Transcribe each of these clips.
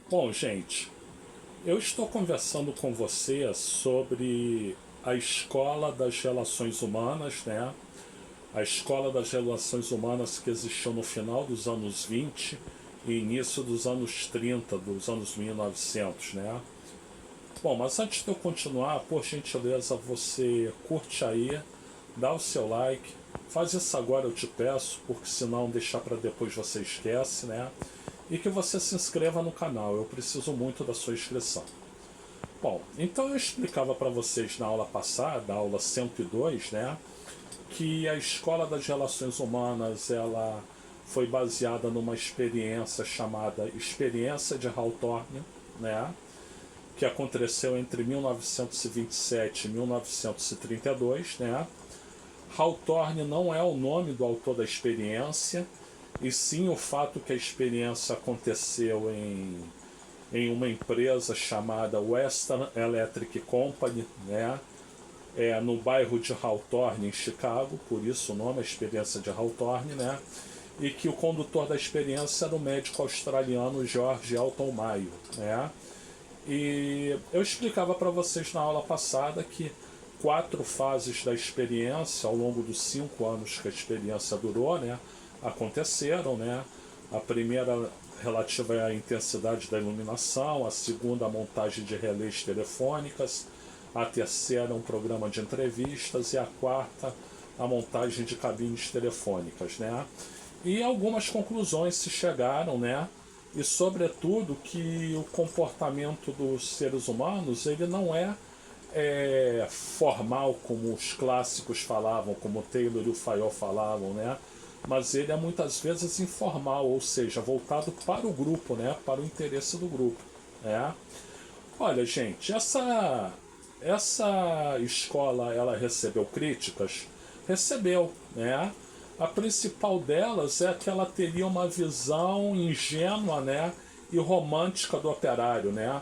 Bom, gente, eu estou conversando com você sobre a escola das relações humanas, né? A escola das relações humanas que existiu no final dos anos 20 e início dos anos 30, dos anos 1900, né? Bom, mas antes de eu continuar, por gentileza, você curte aí, dá o seu like, faz isso agora, eu te peço, porque senão deixar para depois você esquece, né? E que você se inscreva no canal, eu preciso muito da sua inscrição. Bom, então eu explicava para vocês na aula passada, aula 102, né, que a Escola das Relações Humanas ela foi baseada numa experiência chamada Experiência de Hawthorne, né, que aconteceu entre 1927 e 1932, né. Hawthorne não é o nome do autor da experiência, e sim o fato que a experiência aconteceu em uma empresa chamada Western Electric Company, né? No bairro de Hawthorne, em Chicago, por isso o nome, a experiência de Hawthorne, né? E que o condutor da experiência era o médico australiano George Elton Mayo, né? E eu explicava para vocês na aula passada que 4 fases da experiência, ao longo dos 5 anos que a experiência durou, né, aconteceram, né? A primeira relativa à intensidade da iluminação, a segunda a montagem de relés telefônicas, a terceira um programa de entrevistas e a quarta a montagem de cabines telefônicas, né? E algumas conclusões se chegaram, né? E sobretudo que o comportamento dos seres humanos ele não é formal como os clássicos falavam, como o Taylor e o Fayol falavam, né? Mas ele é muitas vezes informal, ou seja, voltado para o grupo, né? Para o interesse do grupo, né? Olha, gente, essa escola ela recebeu críticas, recebeu, né? A principal delas é que ela teria uma visão ingênua, né, e romântica do operário, né?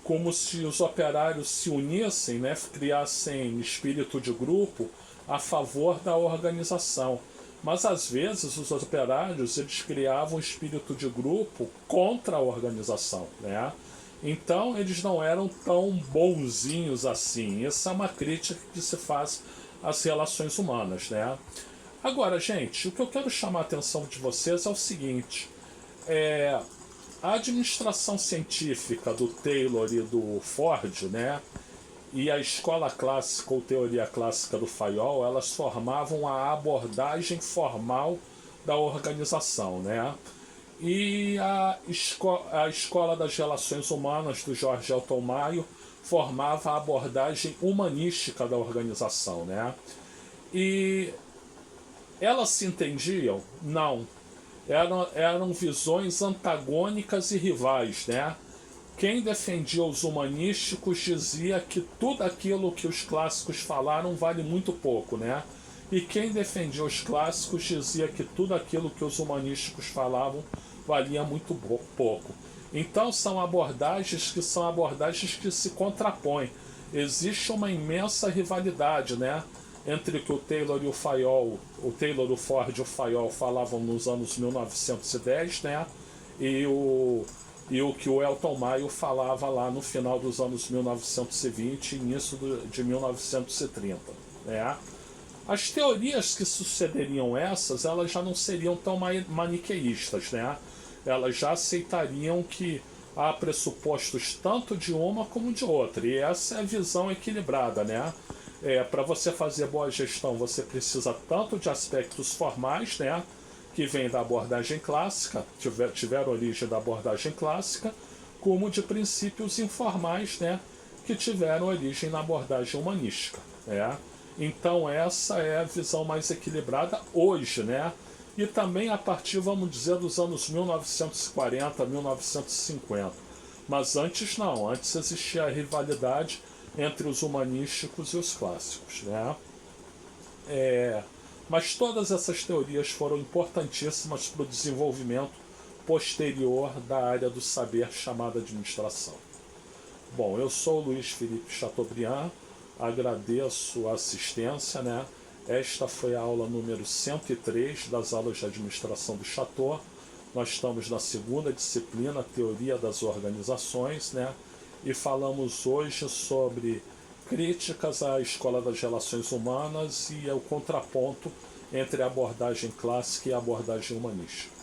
Como se os operários se unissem, né, criassem espírito de grupo a favor da organização. Mas às vezes os operários eles criavam espírito de grupo contra a organização, né? Então eles não eram tão bonzinhos assim. Essa é uma crítica que se faz às relações humanas, né? Agora, gente, o que eu quero chamar a atenção de vocês é o seguinte: a administração científica do Taylor e do Ford, né, e a escola clássica ou teoria clássica do Fayol, elas formavam a abordagem formal da organização, né? E a escola das relações humanas do George Elton Mayo formava a abordagem humanística da organização, né? E elas se entendiam? Não. Eram visões antagônicas e rivais, né? Quem defendia os humanísticos dizia que tudo aquilo que os clássicos falaram vale muito pouco, né? E quem defendia os clássicos dizia que tudo aquilo que os humanísticos falavam valia muito pouco. Então são abordagens que se contrapõem. Existe uma imensa rivalidade, né, entre o que o Taylor e o Fayol, o Taylor, o Ford e o Fayol falavam nos anos 1910, né, e o que o Elton Mayo falava lá no final dos anos 1920 e início de 1930, né. As teorias que sucederiam essas, elas já não seriam tão maniqueístas, né? Elas já aceitariam que há pressupostos tanto de uma como de outra. E essa é a visão equilibrada, né? Para você fazer boa gestão, você precisa tanto de aspectos formais, né, que vêm da abordagem clássica, tiveram origem da abordagem clássica, como de princípios informais, né, que tiveram origem na abordagem humanística, né? Então essa é a visão mais equilibrada hoje, né? E também a partir, vamos dizer, dos anos 1940, 1950. Mas antes não, antes existia a rivalidade entre os humanísticos e os clássicos, né? Mas todas essas teorias foram importantíssimas para o desenvolvimento posterior da área do saber chamada administração. Bom, eu sou o Luiz Felipe Chateaubriand, agradeço a assistência, né? Esta foi a aula número 103 das aulas de administração do Chateau. Nós estamos na segunda disciplina, Teoria das Organizações, né? E falamos hoje sobre críticas à Escola das Relações Humanas e o contraponto entre a abordagem clássica e a abordagem humanista.